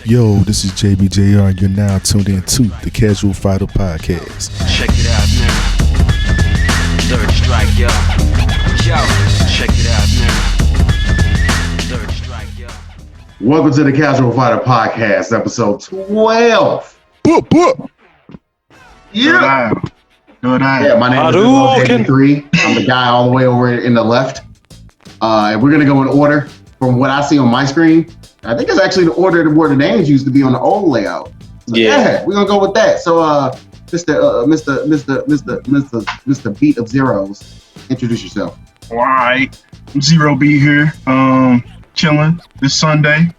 Yo, this is JBJR, and you're now tuned in to the Casual Fighter Podcast. Check it out now. Third strike, yo. Yo, check it out now. Third strike, yo. Welcome to the Casual Fighter Podcast, episode 12. Boop, boop. Yeah. Yeah, my name is Hadouken 3. I'm the guy all the way over in the left. And we're going to go in order from what I see on my screen. I think it's actually the order where the names used to be on the old layout. So yeah, we're gonna go with that. So, Mr. Beat of Zeros, introduce yourself. All right, Zero B here, chilling this Sunday.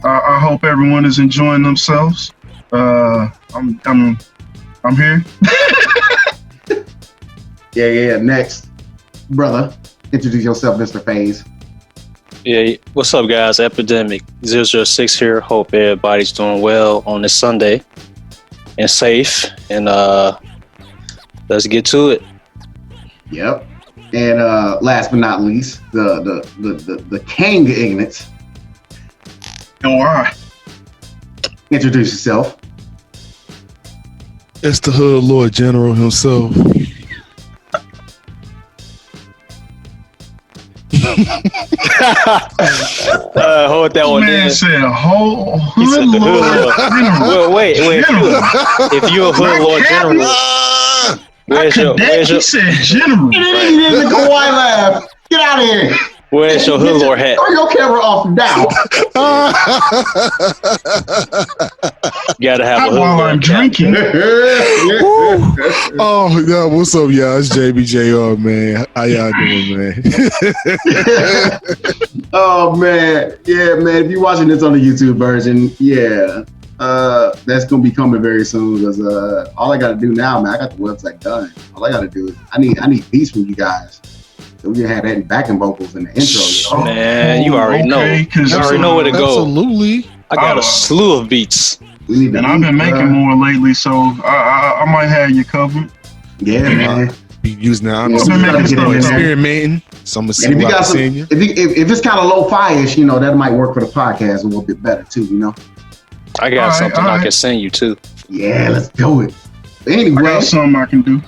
I hope everyone is enjoying themselves. I'm here. Yeah. Next, brother, introduce yourself, Mr. FaZe. Yeah, what's up, guys? Epidemic 006 here. Hope everybody's doing well on this Sunday and safe. And let's get to it. Yep. And last but not least, the king of ignorance. All right. Introduce yourself. It's the Hood Lord General himself. Hold that one Man in. said whole He said hood the lord. Hood Lord. Well, wait. If you're a Hood Lord General, He said general. He did the Kawhi laugh. Get out of here. where's your Hood Lord hat? Turn your camera off now. You gotta have a Not Hood while Lord I'm cap. drinking. Oh, yeah, what's up, y'all? It's JBJR, man. How y'all doing, man? Oh, man. Yeah, man. If you're watching this on the YouTube version, that's going to be coming very soon because all I got to do now, man, I got the website done. All I got to do is I need beats from you guys. So we can have that backing vocals in the intro. You know? Man, you already know. Okay, 'cause, You already know where to go. Absolutely. I got a slew of beats. We need And I've been making more lately, so I might have you covered. Yeah, man. Be using that. I'm Yeah, we gotta get in there. experimenting. So I'm going to see And if you what got I'm some, seeing you. if it's kind of lo-fi-ish, you know, that might work for the podcast a little bit better too, you know? I got All right, something all I right. can send you too. Yeah, let's do it. I Anyway, got something I can do.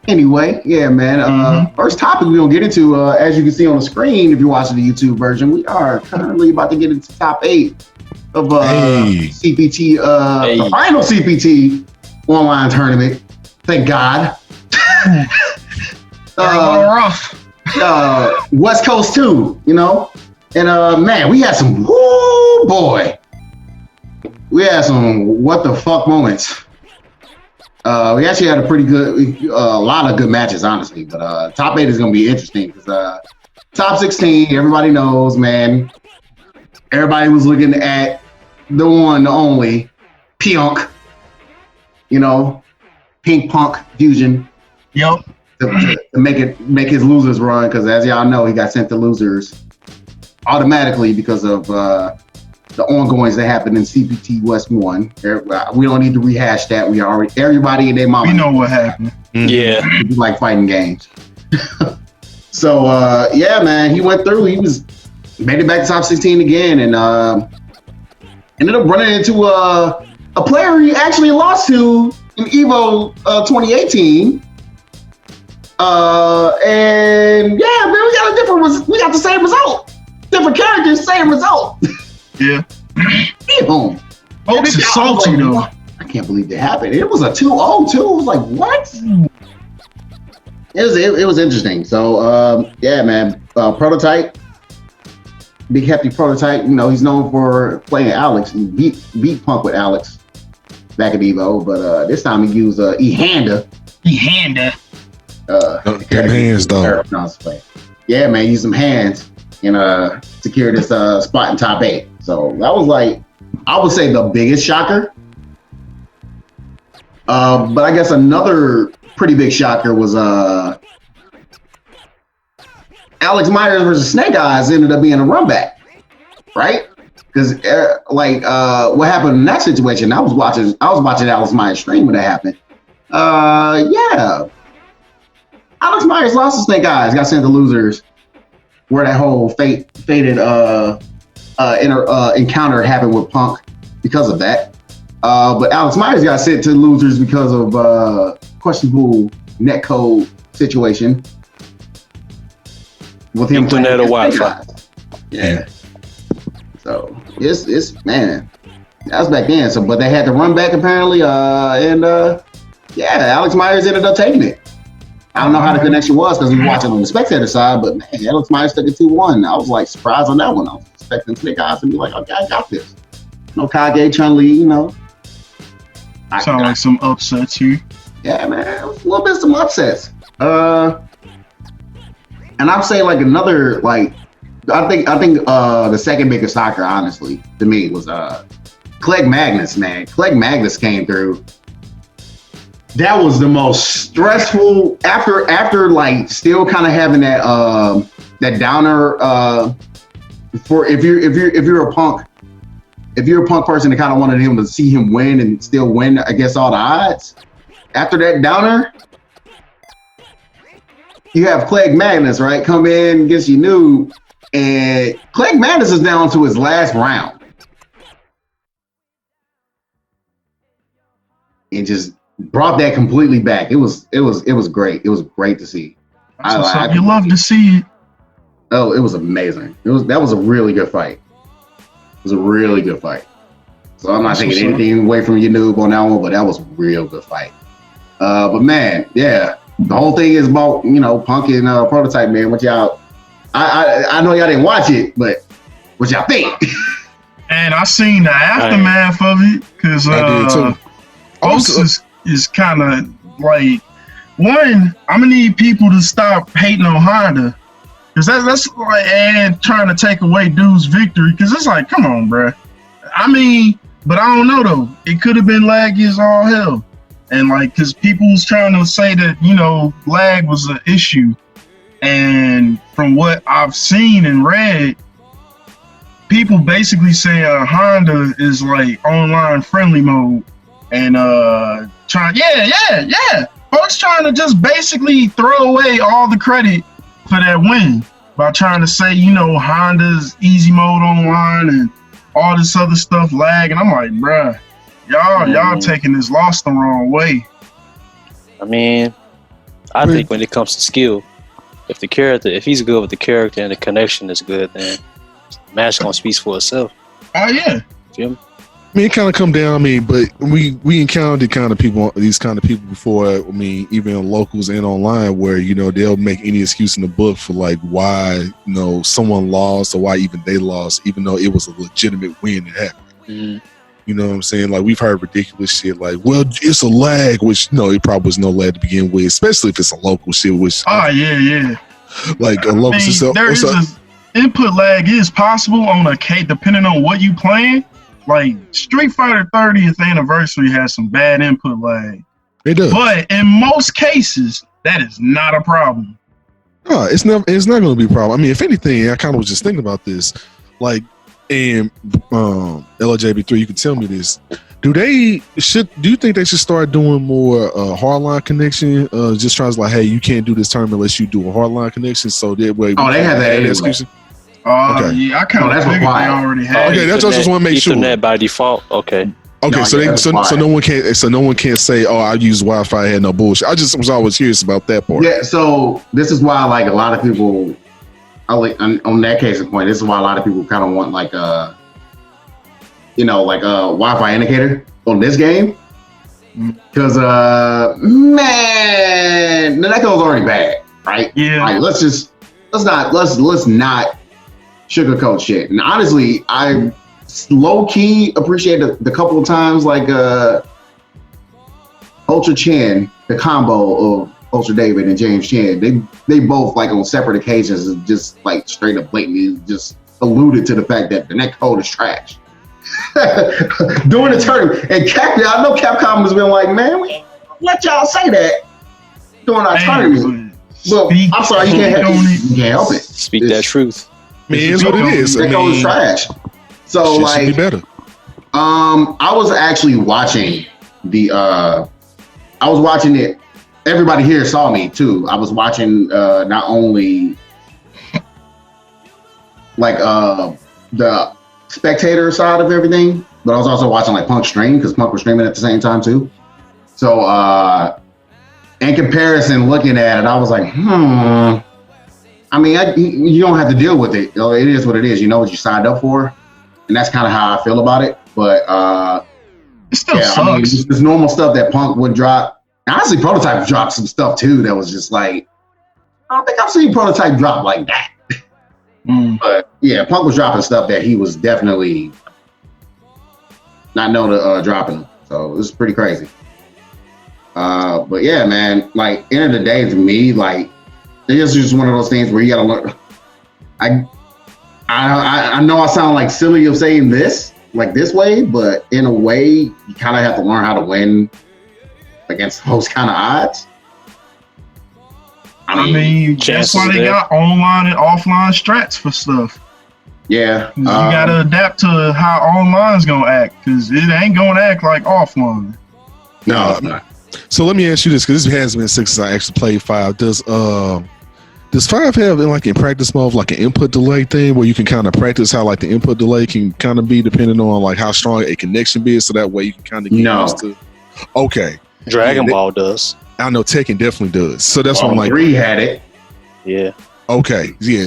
yeah, man. First topic we're gonna get into, as you can see on the screen, if you're watching the YouTube version, we are currently about to get into top 8 of CPT, the final CPT online tournament. Thank God. Rough. West Coast 2, you know, and man, we had some we had some what the fuck moments. We actually had a pretty good, a lot of good matches, honestly. But top 8 is going to be interesting because top 16, everybody knows, man. Everybody was looking at the one, the only, Punk. You know, Pink Punk Fusion. Yep. To make his losers run, because as y'all know, he got sent to losers automatically because of the ongoings that happened in CPT West 1. We don't need to rehash that. We already, everybody and their mama. We know what happened. Yeah. We like fighting games. So yeah, man, he went through. He made it back to top 16 again, and ended up running into a player he actually lost to in Evo 2018. And yeah, man, we got the same result. Different characters, same result. Yeah. Damn. Folks is salty though. I can't believe that happened. It was a 2-0 too. It was like, what? It was interesting. So yeah, man. Prototype, big hefty Prototype. You know, he's known for playing Alex. He beat Punk with Alex back at Evo, but this time he used E-Handa. E-Handa. Them hands, though. Yeah, man, use some hands and secure this spot in top 8. So that was like, I would say the biggest shocker. But I guess another pretty big shocker was Alex Myers versus Snake Eyes ended up being a run back, right? Because what happened in that situation, I was watching Alex Myers stream when that happened. Yeah. Alex Myers lost to Snake Eyes, got sent to losers, where that whole fated encounter happened with Punk. because of that. But Alex Myers got sent to losers because of questionable netcode situation with him Internet or Wi-Fi. Yeah. So it's man, that was back then. So, but they had to run back apparently, Alex Myers ended up taking it. I don't know how the connection was because we were watching on the spectator side, but man, Alex Myers took it 2-1. I was like surprised on that one. I was expecting Snake Eyes to be like, okay, I got this. No Kage, Chun-Li, you know. Sound like some upsets here. Yeah, man, a little bit some upsets. And I'd say like another like I think the second biggest shocker, honestly, to me was Clegg Magnus, man. Clegg Magnus came through. That was the most stressful after like still kind of having that that downer for if you're a punk person that kind of wanted him to see him win and still win against all the odds. After that downer, you have Clegg Magnus, right? Come in against you new, and Clegg Magnus is down to his last round. And just brought that completely back. It was great. It was great to see. You love to see it. Oh, it was amazing. That was a really good fight. It was a really good fight. So I'm not taking anything away from you, noob, on that one, but that was a real good fight. But man, yeah, the whole thing is about Punk and Prototype, man. What y'all? I know y'all didn't watch it, but what y'all think? And I seen the aftermath of it because folks is kind of like, one, I'm gonna need people to stop hating on Honda because that's like and trying to take away dude's victory because it's like, come on, bro. I mean, but I don't know though. It could have been laggy as all hell, and like because people was trying to say that lag was an issue, and from what I've seen and read, people basically say Honda is like online friendly mode. And folks trying to just basically throw away all the credit for that win by trying to say, Honda's easy mode online and all this other stuff lag. And I'm like, bruh, y'all taking this loss the wrong way. I mean, I think when it comes to skill, if he's good with the character and the connection is good, then the match gonna speak for itself. Oh yeah. Feel me? I mean, it kind of come down. I mean, but we encountered these kind of people before. I mean, even in locals and online, where they'll make any excuse in the book for like why someone lost or why even they lost, even though it was a legitimate win that happened. Mm-hmm. You know what I'm saying? Like we've heard ridiculous shit like, well, it's a lag, which it probably was no lag to begin with, especially if it's a local shit. Which yeah. Like a local. Input lag is possible on a K depending on what you playing. Like Street Fighter 30th anniversary has some bad input lag. It does. But in most cases, that is not a problem. No, it's not going to be a problem. I mean, if anything, I kind of was just thinking about this. Like, and LJB3, you can tell me this. Do you think they should start doing more hardline connection? Just trying to like, hey, you can't do this tournament unless you do a hardline connection. So that way, they have that anyway. Okay. Yeah, I kind of figured they already had. Okay, that's just want to make sure. Ethernet by default. Okay. Okay, so no one can't say, oh, I use Wi-Fi, I had no bullshit. I just was always curious about that part. Yeah, so this is why like a lot of people, on that case in point, this is why a lot of people kind of want like a Wi-Fi indicator on this game, because man, the netcode's already bad, right? Yeah. Like, let's not sugarcoat shit. And honestly, I low key appreciate the couple of times like Ultra Chen, the combo of Ultra David and James Chen. They both like on separate occasions just like straight up blatantly just alluded to the fact that the netcode is trash during the tournament. And I know Capcom has been like, man, we let y'all say that during our tournament. Well, I'm sorry, you can't help it. Speak that truth. I mean, it's what it is. Netcode is trash. So like, be better. I was actually watching it. Everybody here saw me too. I was watching not only like the spectator side of everything, but I was also watching like Punk stream because Punk was streaming at the same time too. So in comparison, looking at it, I was like, I mean, you don't have to deal with it. It is what it is. You know what you signed up for, and that's kind of how I feel about it. But it still sucks. I mean, it's normal stuff that Punk would drop. Honestly, Prototype dropped some stuff too that was just like, I don't think I've seen Prototype drop like that. But yeah, Punk was dropping stuff that he was definitely not known to dropping. So it was pretty crazy. But yeah, man, like end of the day, to me, like it's just one of those things where you gotta learn. I know I sound like silly of saying this like this way, but in a way, you kind of have to learn how to win against those kind of odds. I mean, that's why they got online and offline strats for stuff. Yeah. You gotta adapt to how online's gonna act, because it ain't gonna act like offline. No, it's not. So let me ask you this, because this has been since I actually played 5. Does 5 have in practice mode like an input delay thing where you can kind of practice how like the input delay can kind of be depending on like how strong a connection be, so that way you can kind of get used to? Okay. Dragon Ball does. I know Tekken definitely does. So that's what I'm like. 3 had it. Yeah. Okay. Yeah.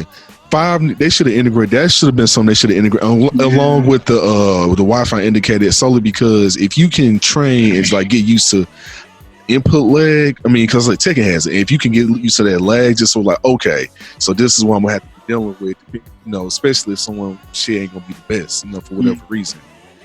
5, they should have integrated. That should have been something they should have integrated along with the Wi-Fi indicator, solely because if you can train and like get used to input lag, I mean, because like Tekken has it. If you can get used to that lag, just so like, okay, so this is what I'm gonna have to be dealing with. You know, especially if someone ain't gonna be the best, for whatever reason.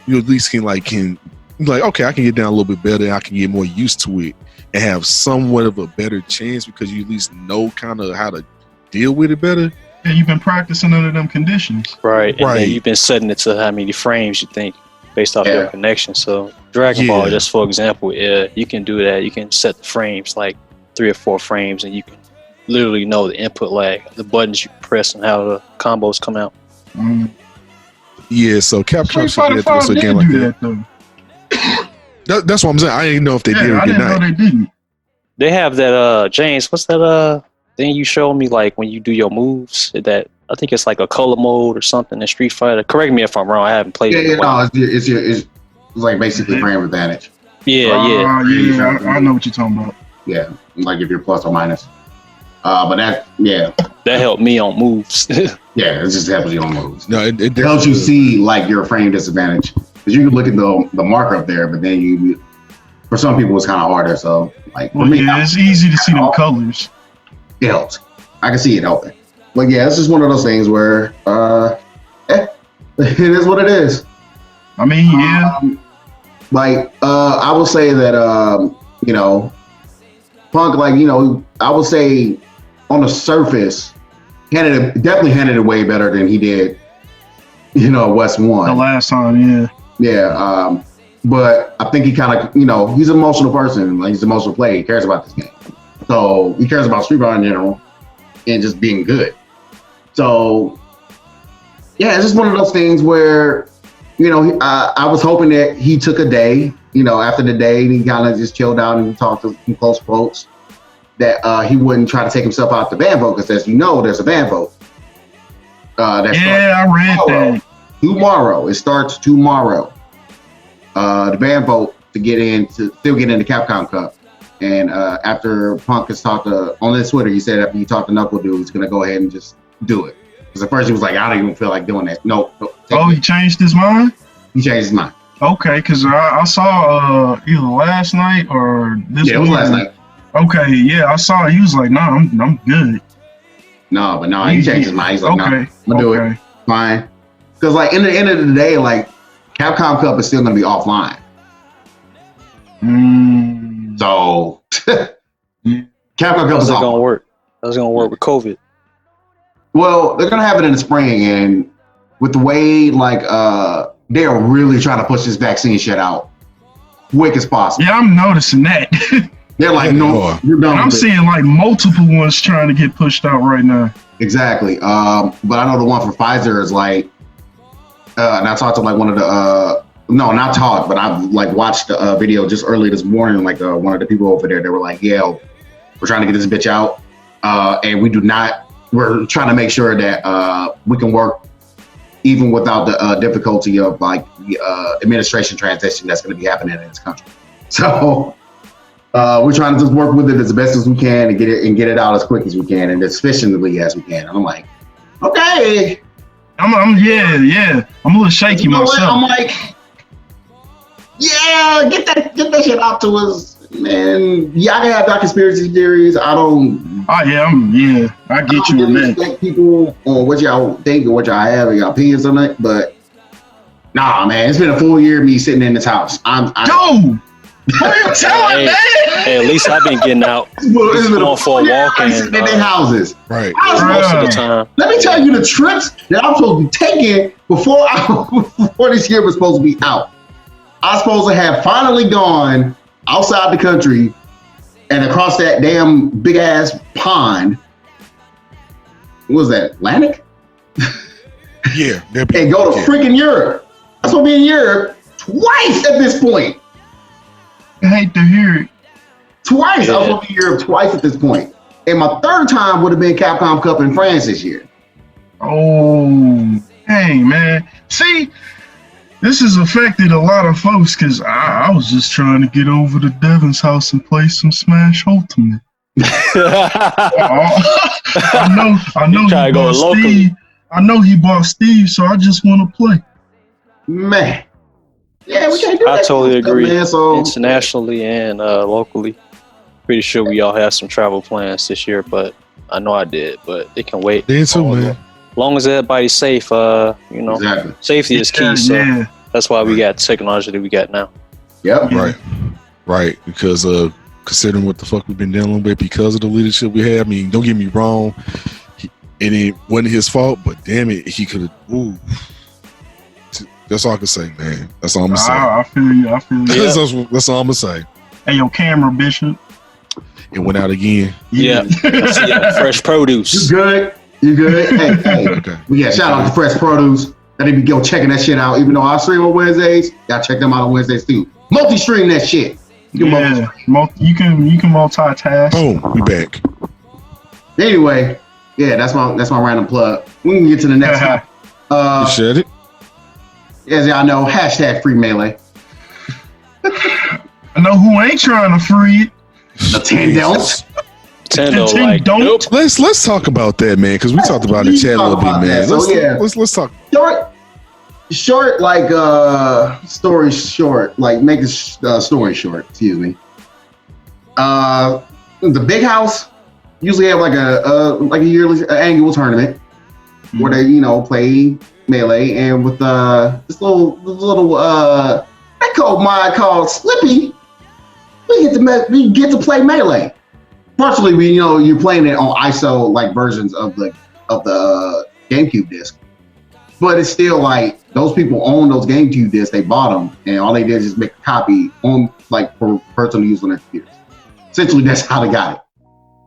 You at least can okay, I can get down a little bit better. I can get more used to it and have somewhat of a better chance because you at least know kind of how to deal with it better. Yeah, you've been practicing under them conditions. Right. And then you've been setting it to how many frames you think based off your connection. So Dragon Ball, just for example, you can do that. You can set the frames like 3 or 4 frames and you can literally know the input lag, the buttons you press and how the combos come out. Yeah, so Capcom should get this again like that. That's what I'm saying. I didn't know if they did or did not. I didn't know they didn't. They have that, James, what's that thing you showed me like when you do your moves? That I think it's like a color mode or something in Street Fighter. Correct me if I'm wrong. I haven't played it. No, it's like basically frame advantage. Yeah. I know what you're talking about. Yeah, like if you're plus or minus. But that helped me on moves. Yeah, it just helps you on moves. No, it helps you see like your frame disadvantage. Because you can look at the marker up there, but then for some people it's kind of harder. So like for me, it's easy to see them colors. It helps. I can see it helping. But yeah, it's just one of those things where it is what it is. I mean, yeah. I will say that Punk, I would say on the surface, definitely handled it way better than he did, West 1. The last time, yeah. Yeah, but I think he kind of, he's an emotional person. Like, he's an emotional player. He cares about this game. So he cares about Street Fighter in general and just being good. So, yeah, it's just one of those things where, I was hoping that he took a day, after the day, and he kind of just chilled out and talked to some close folks, that he wouldn't try to take himself out the ban vote, because as you know, there's a ban vote. I read that. Tomorrow. It starts tomorrow. The ban vote to still get into Capcom Cup. And after Punk has talked on his Twitter, he said after he talked to Knuckle Dude, he's going to go ahead and just do it. Because at first he was like, I don't even feel like doing that. No. He changed his mind? He changed his mind. Okay, because I saw either last night or this morning. Yeah, it was last night. Okay, yeah, I saw it. He was like, nah, I'm good. No, he changed his mind. He's like, okay, I'm going to do it. Fine. Because, in the end of the day, Capcom Cup is still going to be offline. So, Capcom Cup is going to work. That's going to work with COVID. Well, they're going to have it in the spring, and with the way, they are really trying to push this vaccine shit out quick as possible. Yeah, I'm noticing that. They're like, no, you're done. I'm seeing multiple ones trying to get pushed out right now. Exactly. But I know the one for Pfizer is and I talked to one of the not talked, but I've watched a video just early this morning. One of the people over there, they were like, "Yeah, we're trying to get this bitch out, and we're trying to make sure that we can work even without the difficulty of like the administration transition that's going to be happening in this country. So we're trying to just work with it as best as we can and get it out as quick as we can and as efficiently as we can. And I'm like, okay. I'm a little shaky myself. I'm like, yeah, get that shit out to us, man. Yeah, I can have that conspiracy theories. I don't. I get you on that. Respect people on what y'all think or what y'all have or your opinions on it, but nah, man, it's been a full year of me sitting in this house. Dude, what are you telling me? Hey, at least I've been getting out. It's been going for a walk and sitting in their houses. Right. Most of the time. Let me tell you the trips that I'm supposed to be taking before this year was supposed to be out. I was supposed to have finally gone outside the country and across that damn big ass pond. What was that, Atlantic? Yeah. And go to freaking Europe. I'm supposed to be in Europe twice at this point. I hate to hear it. Twice. I was supposed to be in Europe twice at this point. And my third time would have been Capcom Cup in France this year. Oh, dang, man. See, this has affected a lot of folks because I was just trying to get over to Devin's house and play some Smash Ultimate. I know he bought Steve. I know he bought Steve, so I just want to play. Man. Yeah, we can't do that. I totally agree. Man, so, internationally and locally. Pretty sure we all have some travel plans this year, but I know I did, but it can wait. Did too, man. As long as everybody's safe, exactly. Safety is key. So that's why we got technology that we got now. Yep. Right. Because considering what the fuck we've been dealing with because of the leadership we have, I mean, don't get me wrong, it wasn't his fault, but damn it, he could have. That's all I can say, man. That's all I'm gonna say. I feel you. That's all I'm gonna say. Hey, your camera, Bishop. It went out again. Yeah. Fresh produce. You good? Hey. Okay. Yeah, shout out to Fresh Produce. I need to go checking that shit out. Even though I stream on Wednesdays, y'all check them out on Wednesdays too. Multi-stream that shit. You can multitask. Boom, we back. Anyway, yeah, that's my random plug. We can get to the next one. You said it. As y'all know, #free Melee. I know who ain't trying to free it. Nintendo. Nintendo, like, nope. Let's talk about that, man, because we talked about it in chat a little bit, man. So, Let's talk. Short, like story short, like make a story short. Excuse me. The big house usually have like a yearly annual tournament where they play Melee, and with this little netcode mod called Slippy, we get to play Melee. Partially, you're playing it on ISO like versions of the GameCube disc, but it's still like those people own those GameCube discs. They bought them, and all they did is just make a copy on like for personal use on their computers. Essentially, that's how they got it.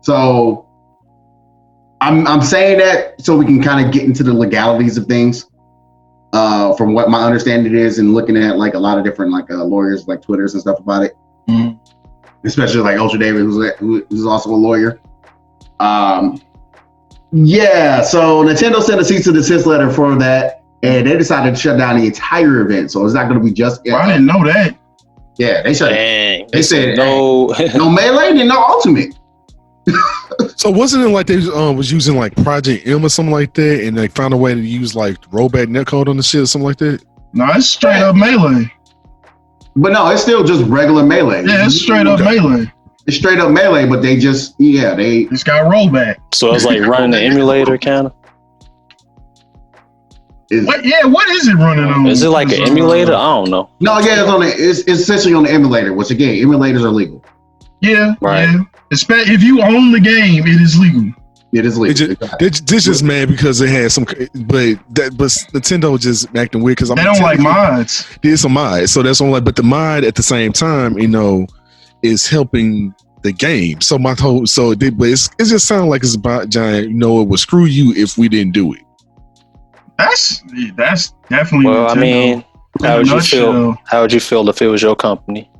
So I'm saying that so we can kind of get into the legalities of things. From what my understanding is, and looking at like a lot of different like lawyers, like Twitters and stuff about it. Mm-hmm. Especially like Ultra David, who's also a lawyer. So Nintendo sent a cease and desist letter for that, and they decided to shut down the entire event. So it's not going to be just. Well, I didn't know that. Yeah, they shut. Dang, they said no, no Melee, and no Ultimate. So wasn't it like they was using like Project M or something like that, and they found a way to use like rollback netcode on the shit or something like that? No, it's straight up Melee. But no, it's still just regular Melee. Yeah, it's straight up Melee. It's straight up Melee, but they just it's got rollback. So it's like running the emulator kind of. What is it running on? Is it like an emulator? I don't know. No, yeah, it's essentially on the emulator, which again, emulators are legal. Yeah, right. Yeah. If you own the game, it is legal. It is legal. This just mad because it had some, but Nintendo just acting weird because they don't like mods. There's some mods, so that's only. But the mod at the same time, is helping the game. So but it just sounds like it's about giant. It would screw you if we didn't do it. That's definitely. Well, Nintendo. I mean, how would you feel? How would you feel if it was your company?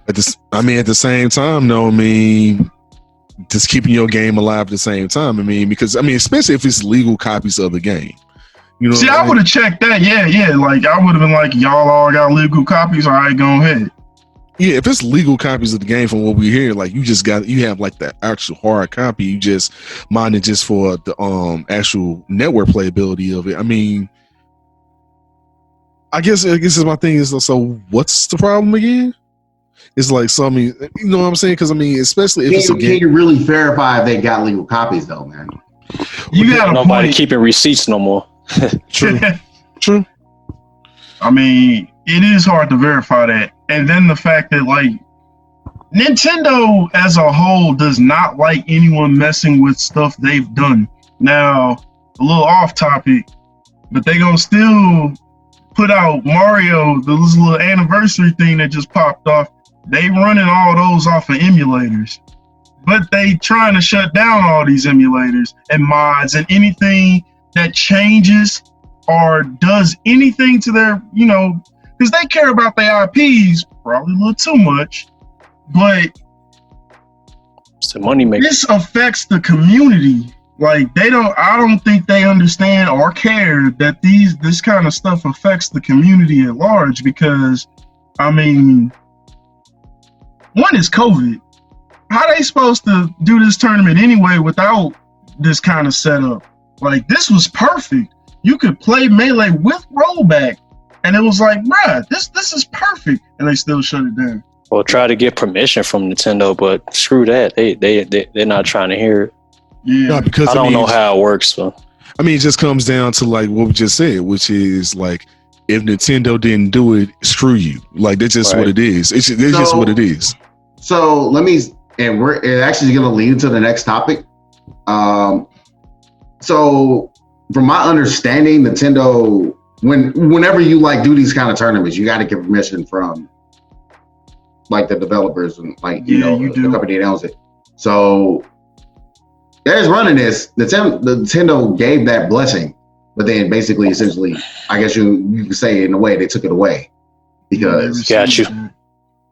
At the same time, just keeping your game alive at the same time. Because especially if it's legal copies of the game, You know, see, I would have checked that. Yeah. Like I would have been like, y'all all got legal copies. All right, go ahead. Yeah, if it's legal copies of the game from what we hear, like you have like the actual hard copy. You just mine it just for the actual network playability of it. I mean, I guess my thing is, so what's the problem again? It's like, so I mean, you know what I'm saying? Because I mean, especially if it's a game, can you really verify if they got legal copies though, man? You got nobody keeping receipts no more. True. I mean, it is hard to verify that. And then the fact that like Nintendo as a whole does not like anyone messing with stuff they've done. Now, a little off topic, but they gonna still put out Mario, this little anniversary thing that just popped off. They running all those off of emulators. But they trying to shut down all these emulators and mods and anything that changes or does anything to their, because they care about their IPs probably a little too much, but it's the money maker. This affects the community. Like I don't think they understand or care that this kind of stuff affects the community at large, because I mean, one is COVID. How they supposed to do this tournament anyway without this kind of setup? Like, this was perfect. You could play Melee with rollback, and it was like, bruh, this is perfect, and they still shut it down. Well, try to get permission from Nintendo, but screw that. They're not trying to hear it. Yeah, no, because I don't know how it works. So I mean, it just comes down to like what we just said, which is like, if Nintendo didn't do it, screw you. Like, that's just what it is. It's just what it is. So we're actually going to lead into the next topic. So from my understanding, Nintendo, whenever you like do these kind of tournaments, you got to get permission from like the developers and like, the company that owns it. So there's running this. Nintendo gave that blessing, but then basically, essentially, I guess you could say in a way they took it away because got you.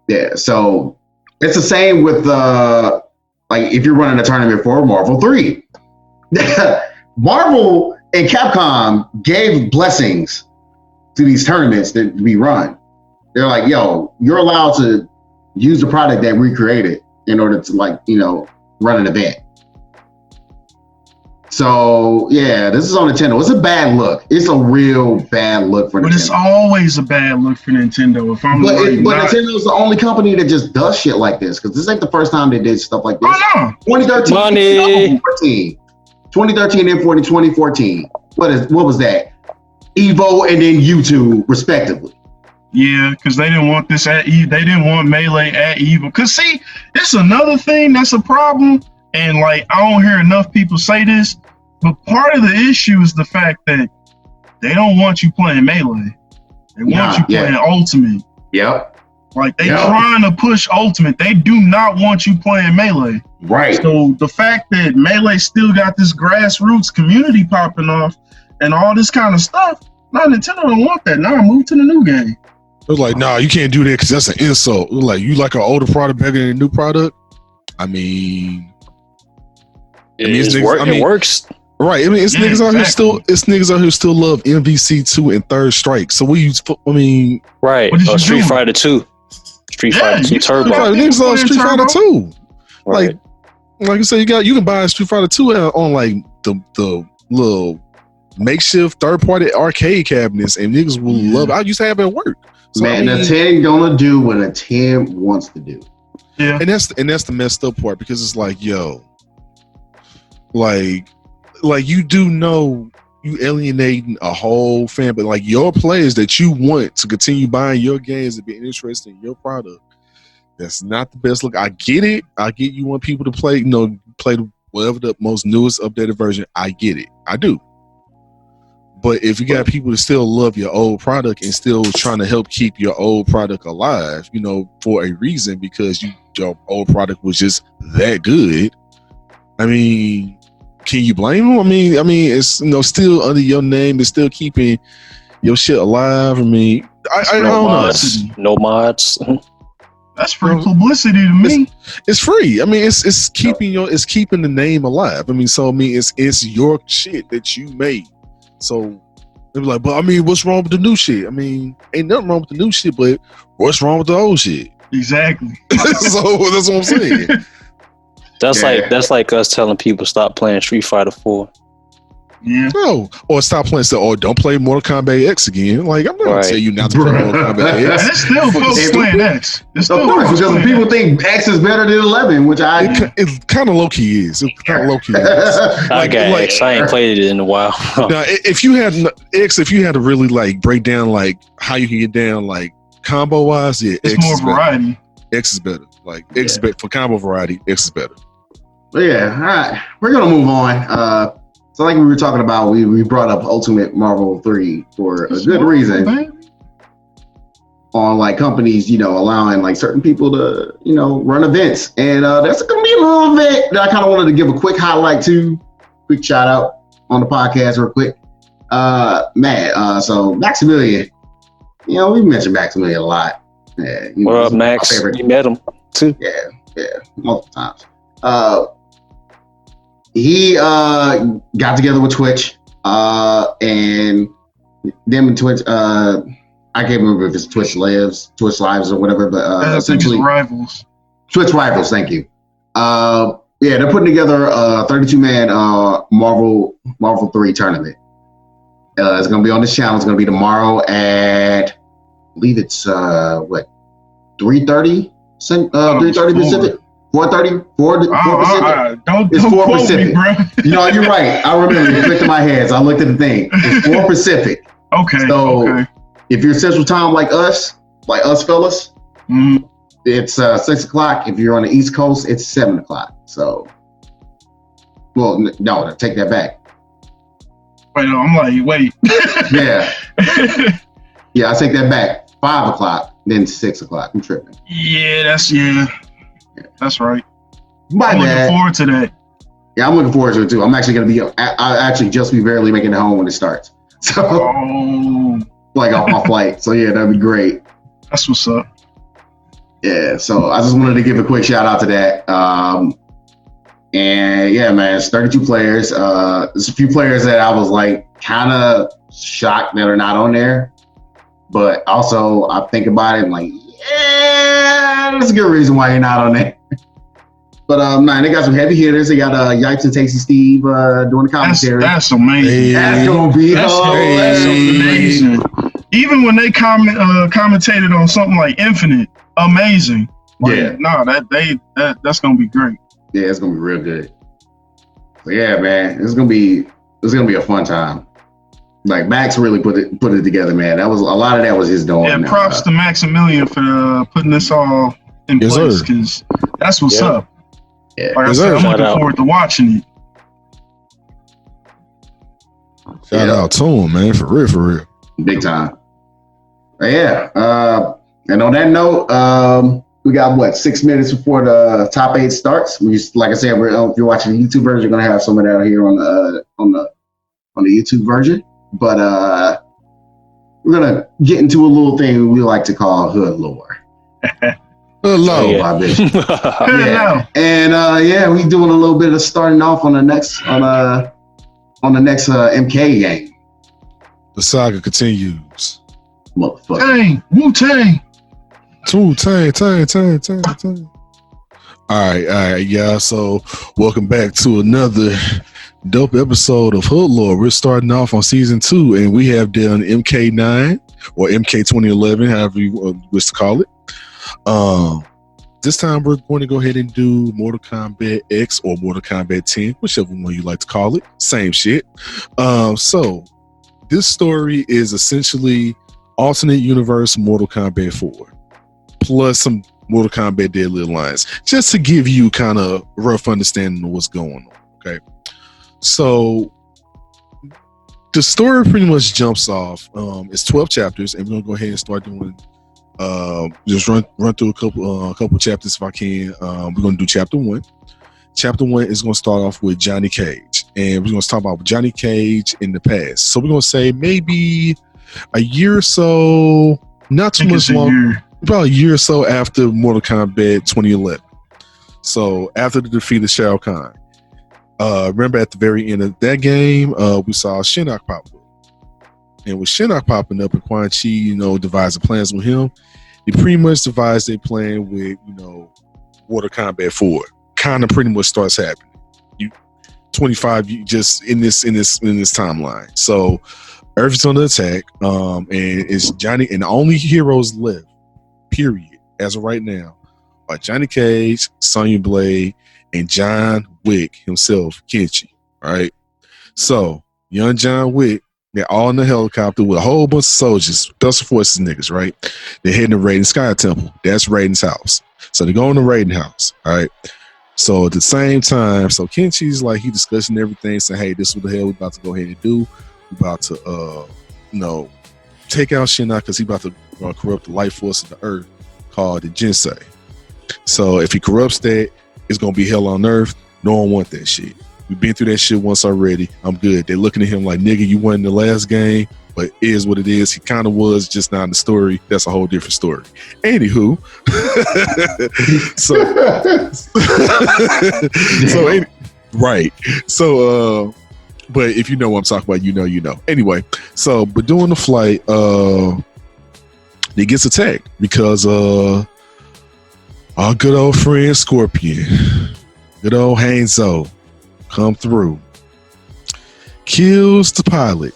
Yeah. So it's the same with like if you're running a tournament for Marvel 3. Marvel and Capcom gave blessings to these tournaments that we run. They're like, yo, you're allowed to use the product that we created in order to run an event. So yeah, this is on Nintendo. It's a bad look. It's a real bad look for Nintendo. But it's always a bad look for Nintendo. But Nintendo's the only company that just does shit like this, because this ain't the first time they did stuff like this. Oh, no. 2013, 2013 and 2014. What was that? Evo and then YouTube, respectively. Yeah, because they didn't want this at Evo. They didn't want Melee at Evo. Because see, it's another thing that's a problem. And like, I don't hear enough people say this, but part of the issue is the fact that they don't want you playing Melee. They want you playing Ultimate. Yep. Like, they trying to push Ultimate. They do not want you playing Melee. Right. So the fact that Melee still got this grassroots community popping off and all this kind of stuff, no, Nintendo don't want that. Nah, move to the new game. It was like, nah, you can't do that because that's an insult. It was like, you like an older product better than a new product? I mean... It works. Right. I mean, it's niggas out here still love MVC2 and Third Strike. So right. Street Fighter 2. Street Fighter 2 Turbo. Niggas love Street Fighter 2. Right. Like you said, you can buy Street Fighter 2 on like the little makeshift third party arcade cabinets, and niggas will love it. I used to have it at work. So, Nintendo gonna do what Nintendo wants to do. Yeah. And that's the messed up part, because it's like, yo, like you do know you alienating a whole fan, but like your players that you want to continue buying your games and being interested in your product, that's not the best look. I get it. I get you want people to play, play whatever the most newest updated version. I get it. I do. But if you got people that still love your old product and still trying to help keep your old product alive, for a reason, because your old product was just that good, I mean, can you blame them? I mean, it's still under your name. It's still keeping your shit alive. I mean, I don't know. No mods. That's free publicity to me. It's free. I mean, it's keeping keeping the name alive. I mean, it's your shit that you made. So They'd be like, but I mean, what's wrong with the new shit? I mean, ain't nothing wrong with the new shit, but what's wrong with the old shit? Exactly. So that's what I'm saying. That's like us telling people stop playing Street Fighter 4. Yeah. No, or stop playing. Or don't play Mortal Kombat X again. Like I'm not gonna tell you not to play Mortal Kombat X. It's still folks playing X. Of course, because people think X is better than 11, which it kind of low key is. It kind of low key is. I got X. I ain't played it in a while. Now, if you had X, if you had to really like break down like how you can get down like combo wise, yeah, it's X more variety. Better. X is better. Like X is better for combo variety. X is better. But yeah, all right, we're gonna move on. So like we were talking about, we brought up Ultimate Marvel 3 for a good reason. On like companies, allowing like certain people to, run events. And there's going to be a little event that I kind of wanted to give a quick highlight to, quick shout out on the podcast real quick. So Maximilian, we mentioned Maximilian a lot. Yeah, what up, Max? You met him too? Yeah, multiple times. He got together with Twitch, and them and Twitch. I can't remember if it's Twitch Lives, or whatever, but essentially Twitch Rivals. Thank you. They're putting together a 32-man Marvel 3 tournament. It's going to be on this channel. It's going to be tomorrow at, I believe it's 3:30 Pacific. 4:30, 4 Pacific. It's 4 Pacific. Me, bro. You're right. I remember it clicked in my head. So I looked at the thing. It's 4 Pacific. Okay. So if you're Central Time like us fellas, it's 6 o'clock. If you're on the East Coast, it's 7 o'clock. So, well, no, take that back. Wait, I'm like, wait. Yeah, I take that back. 5 o'clock, then 6 o'clock. I'm tripping. Yeah, that's right. I'm looking forward to that. Yeah, I'm looking forward to it too. I'm actually going to be, I actually just be barely making it home when it starts. So, like off my flight. So yeah, that'd be great. That's what's up. Yeah, so I just wanted to give a quick shout out to that. And yeah, man, it's 32 players. There's a few players that I was like kind of shocked that are not on there. But also I think about it and like, yeah, that's a good reason why you're not on there. But man, they got some heavy hitters. They got Yipes and Tasty Steve doing the commentary. That's amazing. That's gonna be amazing. Even when they commentated on something like Infinite, amazing. Like, that's gonna be great. Yeah, it's gonna be real good. So yeah, man, it's gonna be a fun time. Like Max really put it together, man. That was a lot of that was his doing. Yeah, props to Maximilian for putting this all in place, because that's what's up. Yeah. Like I said, I'm looking forward to watching it. Shout out to him, man, for real. Big time. But yeah. And on that note, we got 6 minutes before the top 8 starts. Like I said, if you're watching the YouTube version, you're gonna have some of that here on the YouTube version. But we're gonna get into a little thing we like to call hood lore. Hello, yeah. And we doing a little bit of starting off on the next MK game. The saga continues. Motherfucker. Dang, Wu-Tang. Tang. All right, yeah. So welcome back to another dope episode of Hood Lore. We're starting off on season 2, and we have done MK9 or MK 2011, however you wish to call it. This time we're going to go ahead and do Mortal Kombat X or Mortal Kombat 10, whichever one you like to call it. Same shit. So this story is essentially alternate universe Mortal Kombat 4 plus some Mortal Kombat Deadly Alliance, just to give you kind of rough understanding of what's going on. Okay, so the story pretty much jumps off. It's 12 chapters, and we're gonna go ahead and start doing. Just run through a couple chapters if I can. We're gonna do chapter 1. Chapter 1 is gonna start off with Johnny Cage, and we're gonna talk about Johnny Cage in the past. So we're gonna say maybe a year or so, not too much long. Probably a year or so after Mortal Kombat 2011. So after the defeat of Shao Kahn. Remember at the very end of that game, we saw Shinnok pop up. And with Shinnok popping up and Quan Chi, you know, devising plans with him, he pretty much devised a plan with, you know, Water Combat 4. Kind of pretty much starts happening. 25 just in this timeline. So Earth is on the attack, and it's Johnny, and the only heroes left, period, as of right now, are Johnny Cage, Sonya Blade, and John Wick himself, Kenshi. Right? So young John Wick, they're all in the helicopter with a whole bunch of soldiers, special forces niggas, right? They're heading to Raiden Sky Temple. That's Raiden's house. So they go in the Raiden house, all right? So at the same time, so Kenshi's like, he discussing everything, saying, hey, this is what the hell we about to go ahead and do. We about to, you know, take out Shinnok because he about to corrupt the life force of the earth called the Jinsei. So if he corrupts that, it's going to be hell on earth. No one want that shit. We've been through that shit once already. I'm good. They're looking at him like, nigga, you won the last game, but it is what it is. He kind of was, just not in the story. That's a whole different story. Anywho, right. So, but if you know what I'm talking about, you know. Anyway, so, but during the flight, he gets attacked because our good old friend Scorpion, good old Hanzo, come through, kills the pilot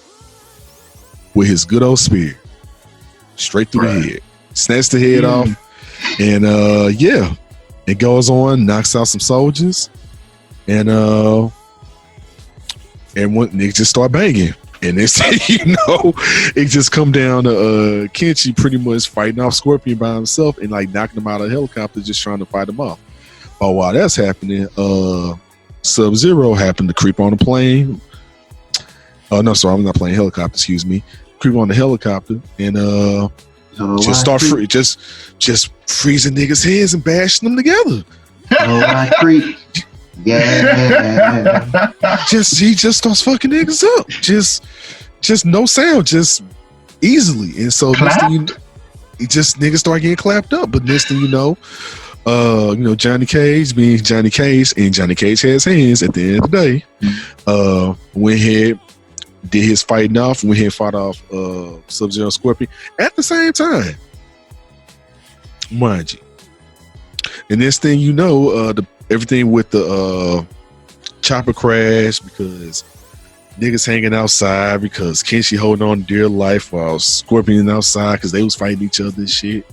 with his good old spear, straight through the head, snatched the head off, and yeah, it goes on, knocks out some soldiers, and when niggas just start banging, and next thing you know, it just come down to Kenshi pretty much fighting off Scorpion by himself and like knocking him out of the helicopter, just trying to fight him off. But while that's happening, Sub-Zero happened to creep on the plane. Oh no, sorry, I'm not playing helicopter. Excuse me. Creep on the helicopter and just start just freezing niggas' heads and bashing them together. Oh, I creep. Yeah. He just starts fucking niggas up. Just no sound, just easily. And so next thing you know, niggas start getting clapped up. But next thing you know, Johnny Cage being Johnny Cage, and Johnny Cage has hands at the end of the day. Went ahead, did his fighting off, went ahead and fought off Sub-Zero and Scorpion at the same time. Mind you. And this thing you know, everything with the chopper crash because niggas hanging outside because Kenshi holding on to dear life while Scorpion outside because they was fighting each other and shit.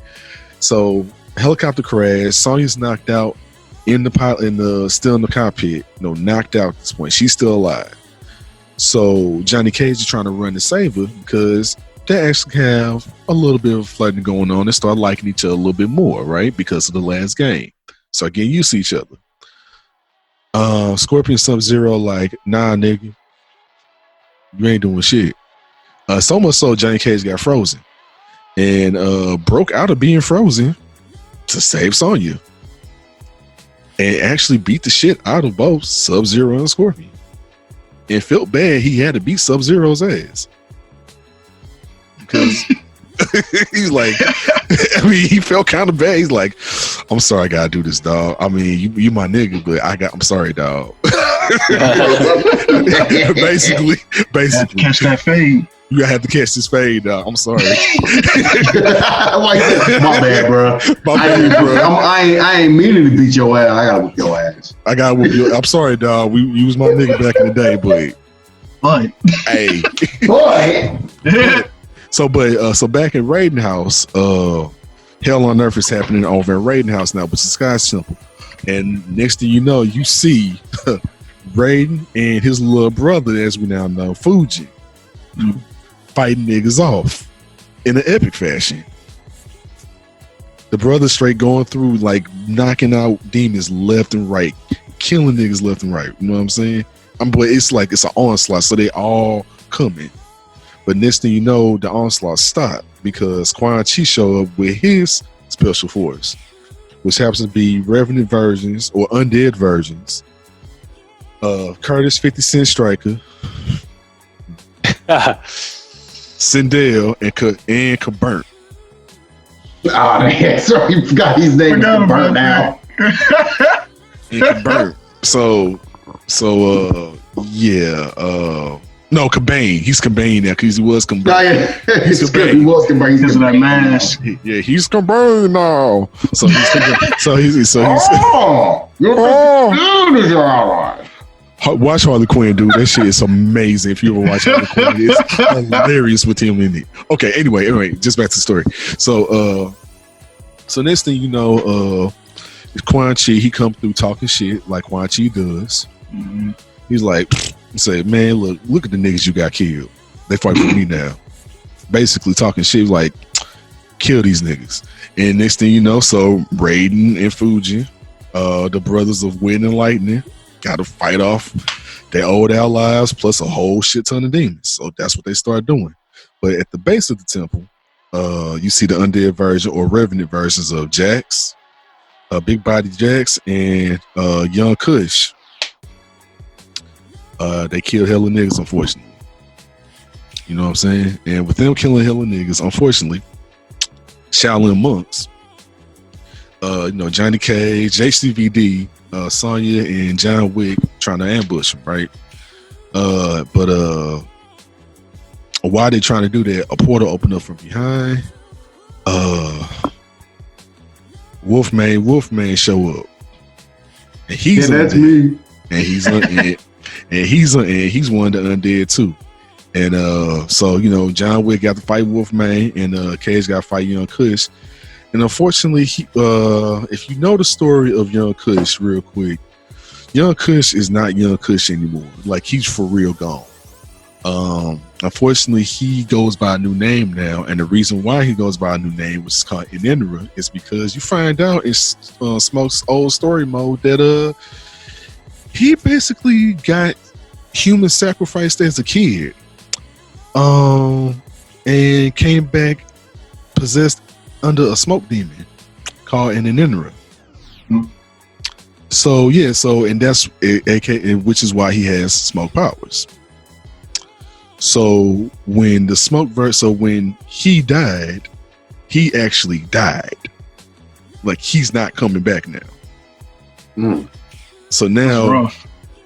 So helicopter crash, Sonya's knocked out in the pilot, still in the cockpit, knocked out at this point. She's still alive. So Johnny Cage is trying to run to save her because they actually have a little bit of flirting going on and start liking each other a little bit more, right? Because of the last game. Start getting used to each other. Scorpion Sub-Zero like, nah, nigga, you ain't doing shit. So much so Johnny Cage got frozen and broke out of being frozen to save Sonya and actually beat the shit out of both Sub-Zero and Scorpion. And felt bad he had to beat Sub-Zero's ass because he's like, I mean, he felt kind of bad. He's like, I'm sorry, I gotta do this, dog. I mean, you my nigga, but I'm sorry, dog. basically, catch that fade. You have to catch this fade, dog. I'm sorry. My bad, bro. I ain't meaning to beat your ass. I gotta whoop your ass. I'm sorry, dog. You was my nigga back in the day, but hey, boy. So back in Raiden House, Hell on Earth is happening over in Raiden House now, which is Sky Temple. And next thing you know, you see Raiden and his little brother, as we now know, Fuji, fighting niggas off in an epic fashion. The brother straight going through, like, knocking out demons left and right, killing niggas left and right. You know what I'm saying? But it's like it's an onslaught, so they all coming. But next thing you know, the onslaught stopped because Quan Chi showed up with his special force, which happens to be revenant versions or undead versions of Curtis 50 Cent Striker, Sindel, and Kaburt. Oh, man. Sorry, you forgot his name. Kaburt now. And Kaburt. So yeah. No, Cobain. He's Cobain now because he was Cobain. Oh, yeah. He's Cobain. He was Cobain because of that mask. Yeah, he's Cobain now. So he's Cobain. Oh, you're watch Harley Quinn, dude. That shit is amazing. If you ever watch Harley Quinn, it's hilarious with him in it. Okay, anyway, just back to the story. So next thing you know, Quan Chi, he come through talking shit like Quan Chi does. Mm-hmm. He's like, say, man, look at the niggas you got killed. They fight for me now. Basically talking shit like, kill these niggas. And next thing you know, so Raiden and Fuji, the brothers of Wind and Lightning, got to fight off their old allies plus a whole shit ton of demons. So that's what they start doing. But at the base of the temple, you see the undead version or revenant versions of Jax, Big Body Jax, and Young Kush. They killed hella niggas, unfortunately. You know what I'm saying? And with them killing hella niggas, unfortunately, Shaolin monks, Johnny Cage, JCVD, Sonya, and John Wick trying to ambush him, right? But while they trying to do that, a portal opened up from behind. Wolfman show up, and he's that's me. And he's one of the undead too. And so John Wick got to fight Wolfman, and Cage got to fight Young Kush. And unfortunately, if you know the story of Young Kush real quick, Young Kush is not Young Kush anymore. Like, he's for real gone. Unfortunately, he goes by a new name now, and the reason why he goes by a new name, which is called Inenra, is because you find out in Smoke's old story mode that he basically got human sacrificed as a kid, and came back possessed under a smoke demon called an Inenra. So and that's aka, which is why he has smoke powers. So when when he died, he actually died. Like, he's not coming back now. So now,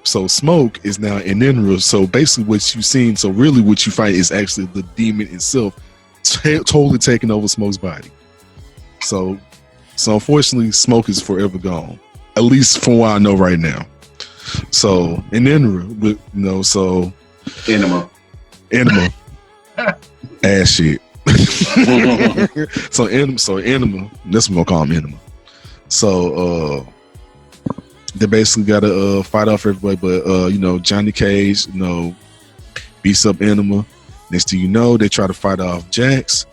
Smoke is now an Inenra. So basically what you've seen, so really what you find is actually the demon itself totally taking over Smoke's body. So unfortunately, Smoke is forever gone. At least from what I know right now. So Inenra, so Enema. Ass shit. So Enema, that's what we're gonna call him, Enema. So they basically gotta fight off everybody, but Johnny Cage, beats up Enema. Next thing you know, they try to fight off Jax.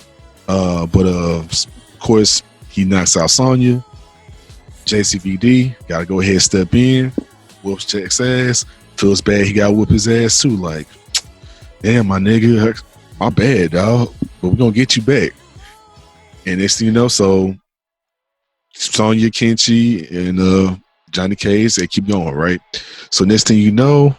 But of course he knocks out Sonya. JCVD gotta go ahead and step in, whoops Jax's ass. Feels bad he gotta whoop his ass too, like, damn, my nigga, my bad, dog, but we're gonna get you back. And next thing you know, so Sonya, Kenshi, and Johnny Cage, they keep going, right? So next thing you know,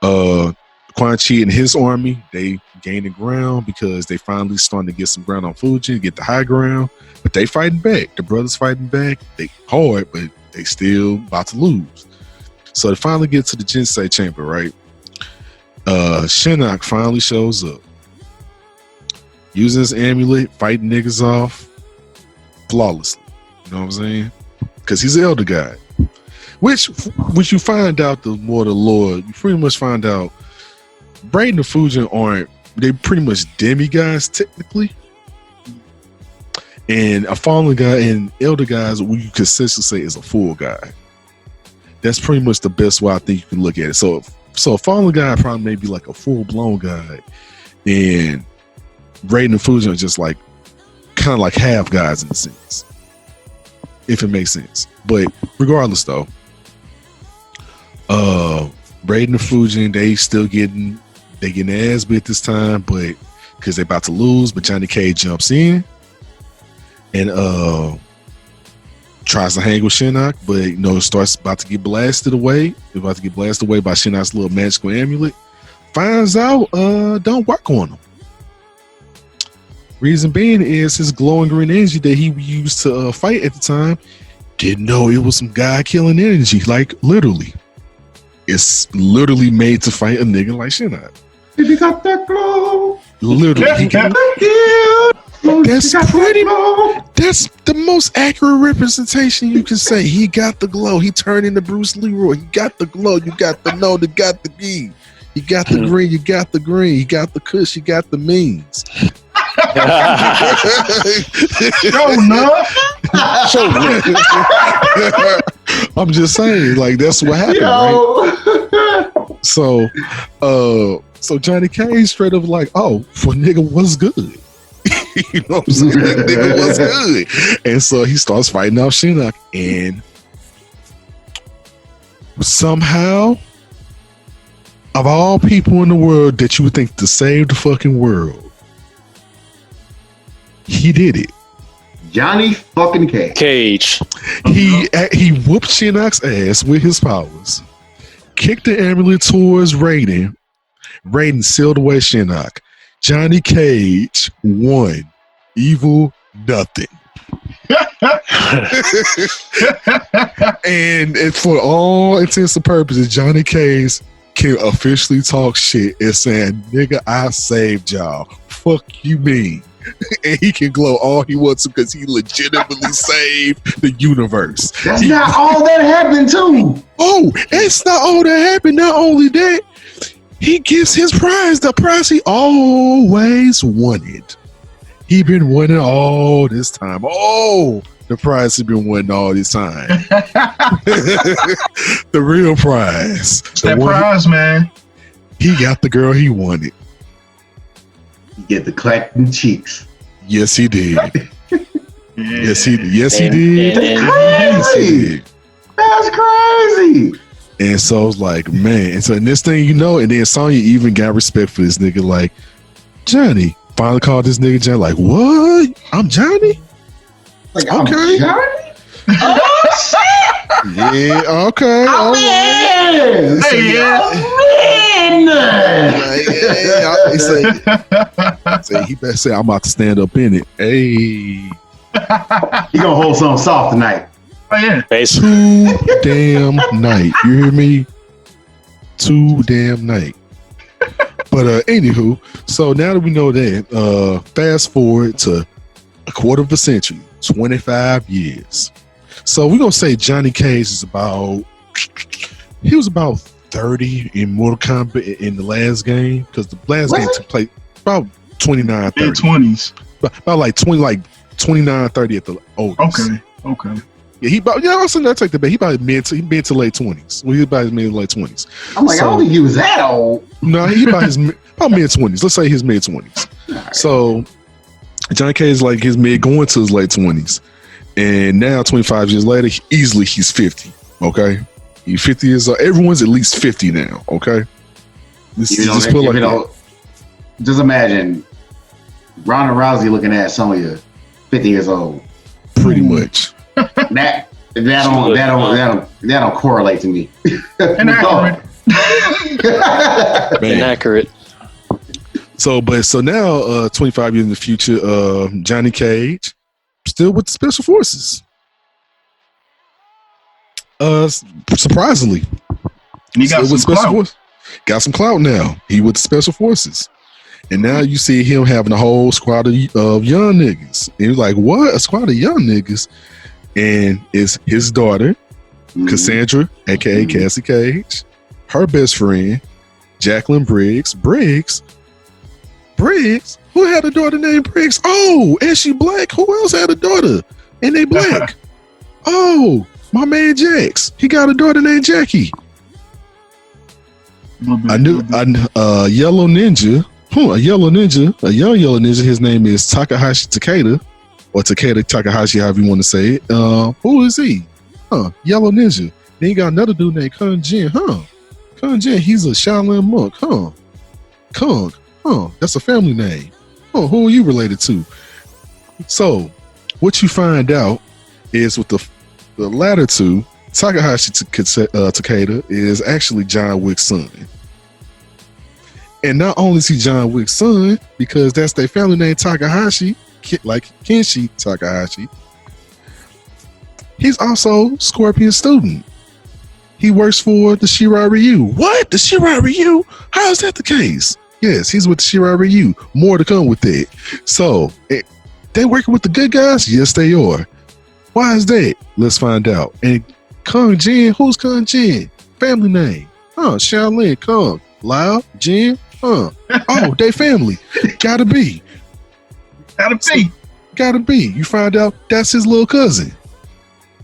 Quan Chi and his army, they gain the ground because they finally starting to get some ground on Fuji, get the high ground, but they fighting back. The brothers fighting back. They hard, but they still about to lose. So they finally get to the Jinsei chamber, right? Shinnok finally shows up, using his amulet, fighting niggas off flawlessly. You know what I'm saying? Because he's the elder god. Which you find out, the more the lore, you pretty much find out Braden and Fujin they pretty much demigods technically. And a fallen god and elder gods, what you consistently say is a full god. That's pretty much the best way I think you can look at it. So a fallen god probably may be like a full blown god, and Raiden and Fujin are just like kind of like half gods in a sense, if it makes sense. But regardless though, Raiden and Fujin, they still getting their ass beat this time, but because they're about to lose, but Johnny Cage jumps in and tries to hang with Shinnok, but starts about to get blasted away. They're about to get blasted away by Shinnok's little magical amulet. Finds out don't work on him. Reason being is his glowing green energy that he used to fight at the time didn't know it was some guy killing energy. Like, literally. It's literally made to fight a nigga like Shinnok. If you got that glow. Literally, that's the most accurate representation you can say. He got the glow. He turned into Bruce Leroy. He got the glow. You got the no. You got the green. You got the green. You got the green. You got the kush. You got the means. I'm just saying, like that's what happened, right? So Johnny Cage straight up like, oh, for nigga, what's good? You know what I'm saying? Nigga, what's good? And so he starts fighting off Shinnok, and somehow, of all people in the world that you would think to save the fucking world, he did it. Johnny fucking Cage. He whooped Shinnok's ass with his powers, kicked the ambulance towards Raiden. Raiden sealed away Shinnok. Johnny Cage won. Evil nothing. and for all intents and purposes, Johnny Cage can officially talk shit and saying, nigga, I saved y'all. Fuck you mean? And he can glow all he wants to because he legitimately saved the universe. That's not all that happened too. Oh, it's not all that happened. Not only that, he gets his prize, the prize he always wanted. He been winning all this time. Oh, the prize he been winning all this time. The real prize. That prize, man. He got the girl he wanted. You get the clapping cheeks. Yes, he did. Yes, he did. Yes, he did. That's crazy. And so I was like, man. And so this thing, you know, and then Sonya even got respect for this nigga. Like, Johnny. Finally called this nigga Johnny. Like, what? I'm Johnny? Like, okay. I'm Johnny? Oh, shit. Yeah, okay. I'm in. He better say, I'm about to stand up in it. Hey. He gonna hold something soft tonight. Oh, yeah. Too damn night. You hear me? Too damn night. But anywho, so now that we know that, fast forward to a quarter of a century, 25 years. So we're gonna say Johnny Cage is he was about 30 in Mortal Kombat in the last game, because the last game took place about 29, 30. Mid-20s. About like 29, 30 at the oldest. Okay. Yeah, also I take the bet. He about mid to late 20s. Well, he about his mid to late 20s. I'm like, I don't think he was that old. No, he about about mid 20s. Let's say his mid 20s. Right. So Johnny Cage is like his mid going to his late 20s, and now 25 years later, he's 50. Okay, he's 50 years old. Everyone's at least 50 now. Okay, just imagine Ronda Rousey looking at Sonya, 50 years old. Pretty much. That don't correlate to me. Inaccurate. Inaccurate. So now, 25 years in the future, Johnny Cage still with the Special Forces. Surprisingly, he got some clout. Got some clout now. He with the Special Forces. And now you see him having a whole squad of young niggas. And you're like, what? A squad of young niggas? And it's his daughter, Cassandra, a.k.a. Cassie Cage, her best friend, Jacqueline Briggs. Briggs? Who had a daughter named Briggs? Oh, and she black? Who else had a daughter? And they black? Oh, my man Jax. He got a daughter named Jackie. I knew Yellow Ninja. A young yellow ninja. His name is Takahashi Takeda, or Takeda Takahashi, however you want to say it. Who is he? Yellow Ninja. Then you got another dude named Kung Jin. Kung Jin, he's a Shaolin monk. Kung. That's a family name. Who are you related to? So, what you find out is with the latter two, Takahashi Takeda is actually John Wick's son. And not only is he John Wick's son, because that's their family name, Takahashi, like Kenshi Takahashi, he's also Scorpion's student. He works for the Shirai Ryu. What? The Shirai Ryu? How is that the case? Yes, he's with the Shirai Ryu. More to come with that. So, they working with the good guys? Yes, they are. Why is that? Let's find out. And Kung Jin, who's Kung Jin? Family name. Shaolin, Kung, Lao, Jin, Oh, they family. Gotta be. You find out that's his little cousin.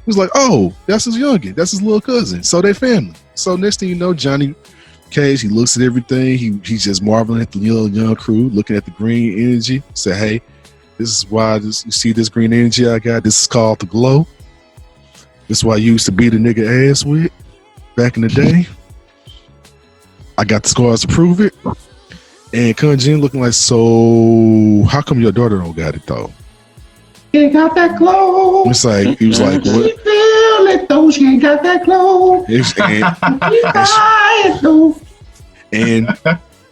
He's like, oh, that's his youngin. That's his little cousin. So they family. So next thing you know, Johnny Cage, he looks at everything. He's just marveling at the young crew, looking at the green energy. Say, hey, this is why you see this green energy I got. This is called the glow. This is why I used to beat a nigga ass with back in the day. I got the scars to prove it. And Kun Jin looking like, so how come your daughter don't got it though? She ain't got that glow. It's like, he was like, what? She feel it though, she ain't got that glow. And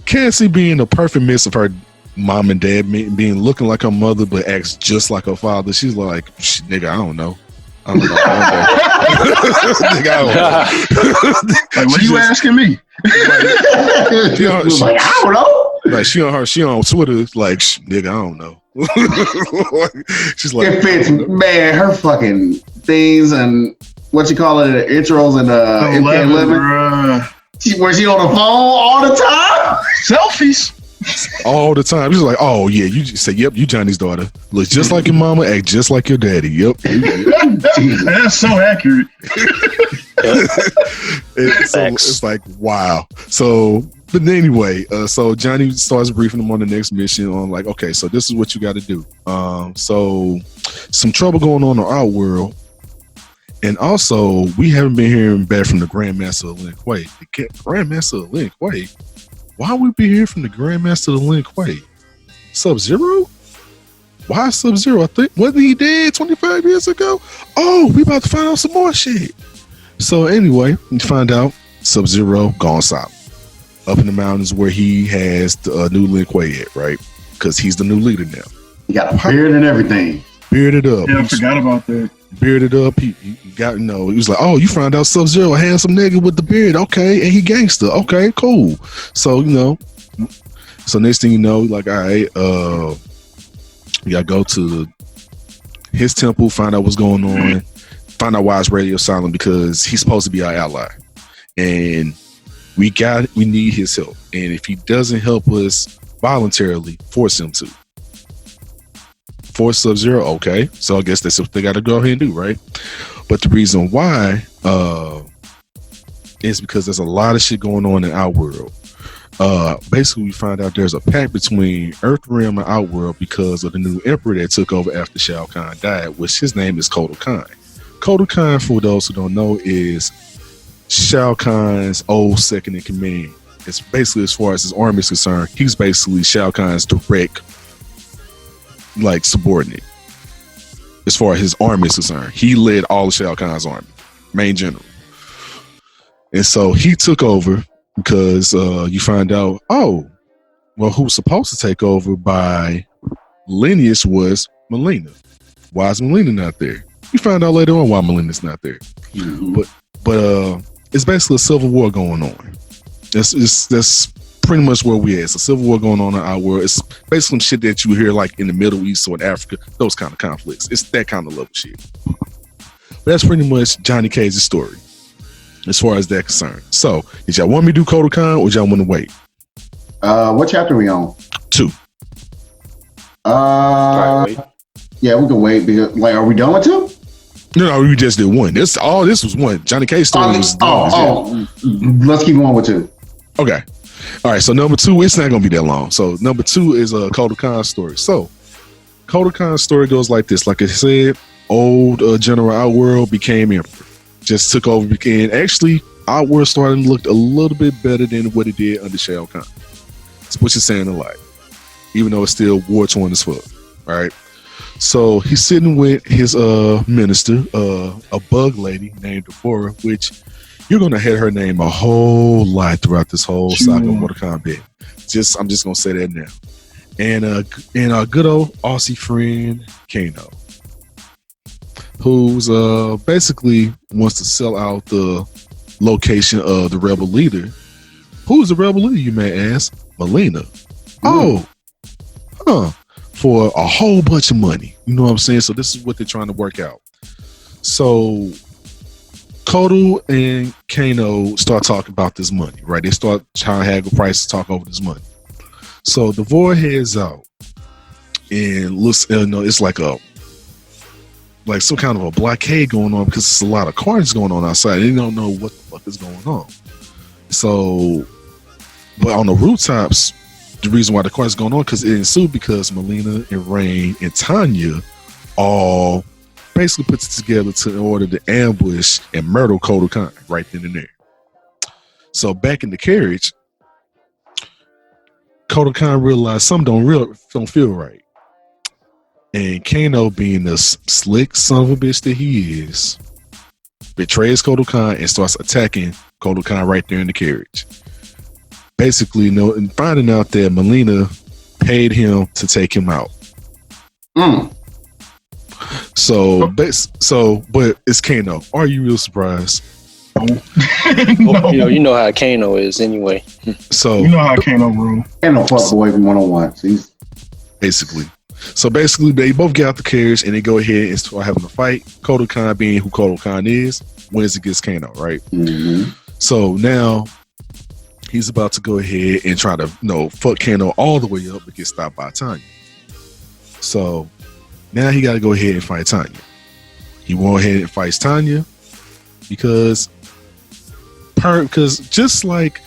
Cassie being a perfect mix of her mom and dad, being looking like her mother, but acts just like her father. She's like, nigga, I don't know. Nigga, I don't know. Like, what are you asking me? Like, I don't know. Like she on Twitter, like, nigga, I don't know. She's like, it fits, man. Her fucking things and what you call it, intros and MK11. Where she on the phone all the time, selfies. All the time. He's like, oh yeah, you just say, yep, you Johnny's daughter. Looks just like your mama, act just like your daddy. Yep. That's so accurate. It's like, wow. So, but anyway, so Johnny starts briefing him on the next mission on like, okay, so this is what you got to do. So some trouble going on in our world. And also, we haven't been hearing back from the Grandmaster of Lin Kuei. The Grandmaster of Lin Kuei? Why would we be hearing from the Grandmaster of Lin Kuei? Sub-Zero? Why Sub-Zero? I think, wasn't he dead 25 years ago? Oh, we about to find out some more shit. So anyway, you find out Sub-Zero gone south. Up in the mountains where he has the new Lin Kuei at, right? Because he's the new leader now. He got a beard and everything. Bearded up. Yeah, I forgot about that. Bearded up. He got, he was like, oh, you found out Sub-Zero, a handsome nigga with the beard. Okay. And he gangster. Okay, cool. So, so next thing you know, like, all right, you gotta go to his temple, find out what's going on, find out why his radio silent, because he's supposed to be our ally. And we need his help. And if he doesn't help us voluntarily, force him to. Force Sub-Zero, okay. So I guess that's what they got to go ahead and do, right? But the reason why is because there's a lot of shit going on in our world. Basically, we find out there's a pact between Earthrealm and Outworld because of the new emperor that took over after Shao Kahn died, which his name is Kotal Kahn. Kotal Kahn, for those who don't know, is Shao Kahn's old second in command. It's basically, as far as his army is concerned, he's basically Shao Kahn's direct subordinate. As far as his army is concerned, he led all of Shao Kahn's army, main general. And so he took over because you find out, who was supposed to take over by lineage was Melina. Why is Melina not there? You find out later on why Melina's not there. Mm-hmm. But it's basically a civil war going on. That's pretty much where we at. It's a civil war going on in our world. It's basically some shit that you hear like in the Middle East or in Africa, those kind of conflicts. It's that kind of level shit. But that's pretty much Johnny Cage's story as far as that concerned. So, did y'all want me to do Kotal Kahn or y'all want to wait? What chapter are we on? 2. Yeah, we can wait. Because, are we done with 2? No, we just did 1. This was 1. Johnny Cage's story was. Let's keep going with 2. Okay. All right, so number 2, it's not going to be that long. So number 2 is a Kotal Kahn story. So Kotal Kahn's story goes like this. Like I said, old General Outworld became emperor. Just took over, and actually Outworld started to look a little bit better than what it did under Shao Kahn. Which is saying a lot, even though it's still war torn as fuck. All right. So he's sitting with his minister, a bug lady named Deborah, which you're gonna hear her name a whole lot throughout this whole saga of Mortal Kombat. I'm just gonna say that now. And our good old Aussie friend Kano, who's basically wants to sell out the location of the rebel leader. Who's the rebel leader, you may ask? Melina. For a whole bunch of money. You know what I'm saying? So this is what they're trying to work out. So Kodo and Kano start talking about this money, right? They start trying to haggle prices, talk over this money. So the Devore heads out and looks, it's like some kind of a blockade going on because there's a lot of carnage going on outside. They don't know what the fuck is going on. So, but on the rooftops, the reason why the carnage is going on because it ensued because Melina and Rain and Tanya all basically put it together in order to ambush and murder Kodo Khan right then and there. So back in the carriage, Kodo Khan realized something don't feel right. And Kano, being the slick son of a bitch that he is, betrays Kodo Khan and starts attacking Kodo Khan right there in the carriage. Basically, and finding out that Melina paid him to take him out. So, but it's Kano. Are you real surprised? No. You know how Kano is anyway. So you know how Kano rule. Kano fuck boy 101. Basically. So basically, they both get out the carriage and they go ahead and start having a fight. Kodo Khan, being who Kodo Khan is, wins against Kano, right? Mm-hmm. So now he's about to go ahead and try to, fuck Kano all the way up, but get stopped by Tanya. So now he got to go ahead and fight Tanya. He went ahead and fights Tanya because just like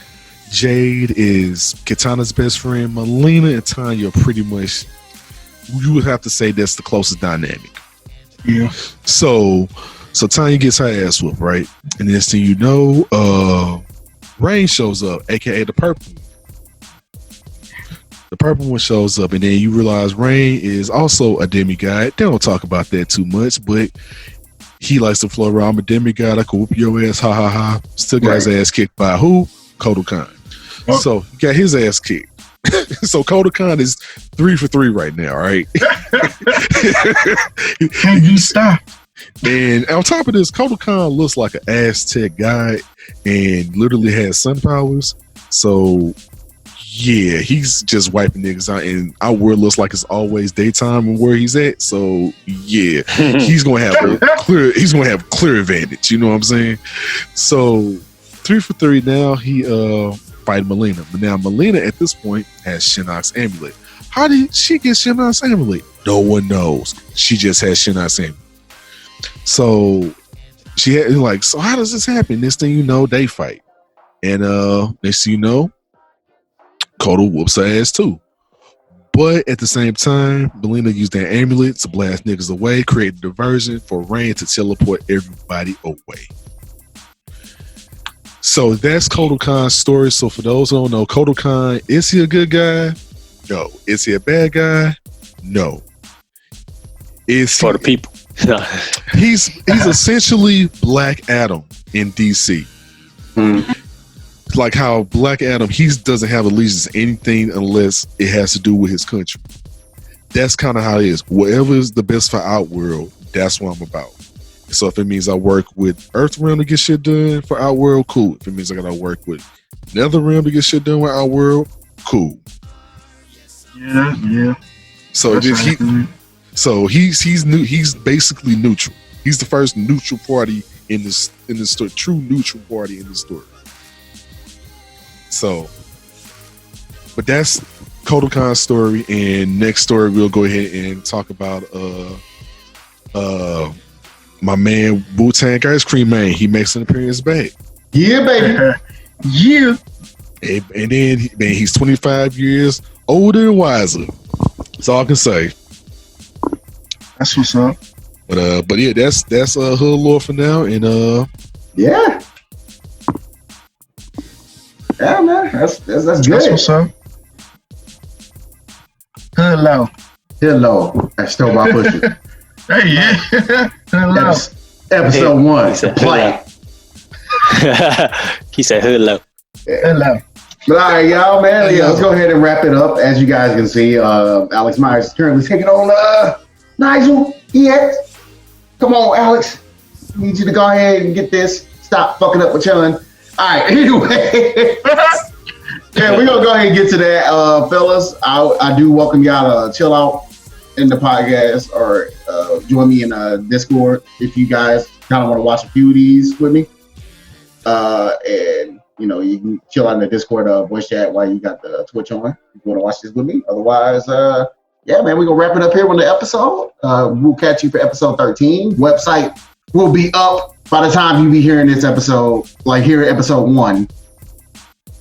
Jade is Katana's best friend, Melina and Tanya are pretty much, you would have to say that's the closest dynamic. Yeah. So Tanya gets her ass whooped, right? And next thing you know, Rain shows up, aka the purple. The purple one shows up, and then you realize Rain is also a demigod. They don't talk about that too much, but he likes to float around. I'm a demigod. I can whoop your ass. Ha ha ha. Still got his ass kicked by who? Kodo Khan. Oh. So he got his ass kicked. So Kodo Khan is 3 for 3 right now, right? Can you stop? And on top of this, Kodo Khan looks like an Aztec guy and literally has sun powers. So yeah, he's just wiping niggas out, and our world looks like it's always daytime and where he's at. So yeah, he's gonna have clear advantage. You know what I'm saying? So 3 for 3 now. He fight Melina, but now Melina at this point has Shinnok's amulet. How did she get Shinnok's amulet? No one knows. She just has Shinnok's amulet. So she had so how does this happen? Next thing you know, they fight, and next thing you know, Kodo whoops her ass too. But at the same time, Melina used that amulet to blast niggas away, create a diversion for Rain to teleport everybody away. So that's Kodo Khan's story. So for those who don't know, Kodo Khan, is he a good guy? No. Is he a bad guy? No. Is for the people. He's essentially Black Adam in DC. Like how Black Adam, he doesn't have allegiance to anything unless it has to do with his country. That's kind of how it is. Whatever is the best for Outworld, that's what I'm about. So if it means I work with Earthrealm to get shit done for Outworld, cool. If it means I gotta work with Netherrealm to get shit done with Outworld, cool. Yeah. So he's basically neutral. He's the first neutral party in this story, true neutral party in the story. So, but that's Kodo Khan's story, and next story we'll go ahead and talk about my man Wu-Tang Ice Cream Man. He makes an appearance back. Yeah, baby. Yeah. And then he's 25 years older and wiser. That's all I can say. That's what's up. But yeah, that's Hood Lore for now, and yeah, man, that's good. That's what's up. Hello. That's still my pushing. Hey, yeah. Hello. Episode 1. Play. He said hello. Hello. But all right, y'all, man. Yeah, let's go ahead and wrap it up. As you guys can see, Alex Myers is currently taking on Nigel. Come on, Alex. I need you to go ahead and get this. Stop fucking up with Chun. All right, anyway. Yeah, we're gonna go ahead and get to that, fellas. I do welcome y'all to chill out in the podcast or join me in Discord if you guys kind of want to watch a few of these with me. And you can chill out in the Discord voice chat while you got the Twitch on. If you want to watch this with me. Otherwise, yeah, man, we're gonna wrap it up here on the episode. We'll catch you for episode 13. Website will be up by the time you be hearing this episode, like here at episode 1.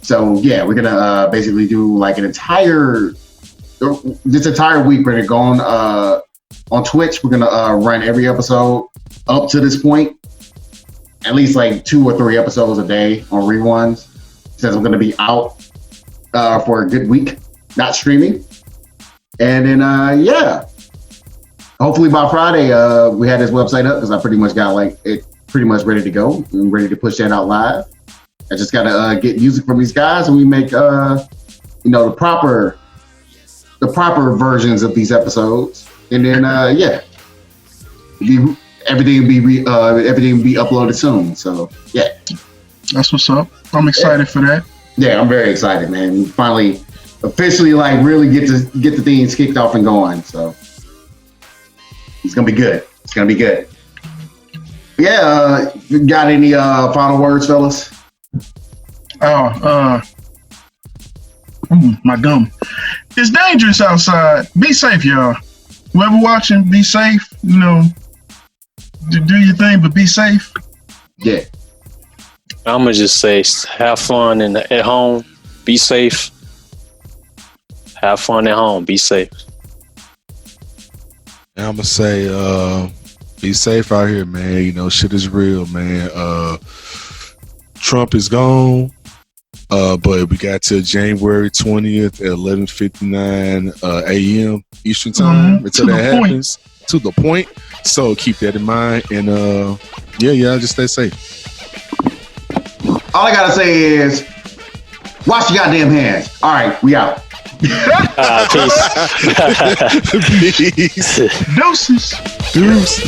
So yeah, we're gonna basically do like this entire week. We're gonna go on Twitch. We're gonna run every episode up to this point, at least like 2 or 3 episodes a day on reruns. Since we're gonna be out for a good week, not streaming. And then yeah, hopefully by Friday we had this website up because I pretty much got like it pretty much ready to go. I'm ready to push that out live. I just gotta get music from these guys, and we make the proper versions of these episodes, and then yeah, everything will be uploaded soon. So yeah, that's what's up. I'm excited for that. Yeah, I'm very excited, man. Finally, officially, like really get the things kicked off and going. So it's gonna be good. It's gonna be good. Yeah, got any final words, fellas? My gum. It's dangerous outside. Be safe, y'all. Whoever watching, be safe. Do your thing, but be safe. Yeah. I'm gonna just say, have fun at home. Be safe. Have fun at home. Be safe. And I'm gonna say, be safe out here, man. Shit is real, man. Trump is gone. But we got to January 20th at 11:59 a.m. Eastern time until that happens. To the point. So keep that in mind, and yeah, just stay safe. All I gotta say is, wash your goddamn hands. All right, we out. Peace. Peace. Deuces. Deuce.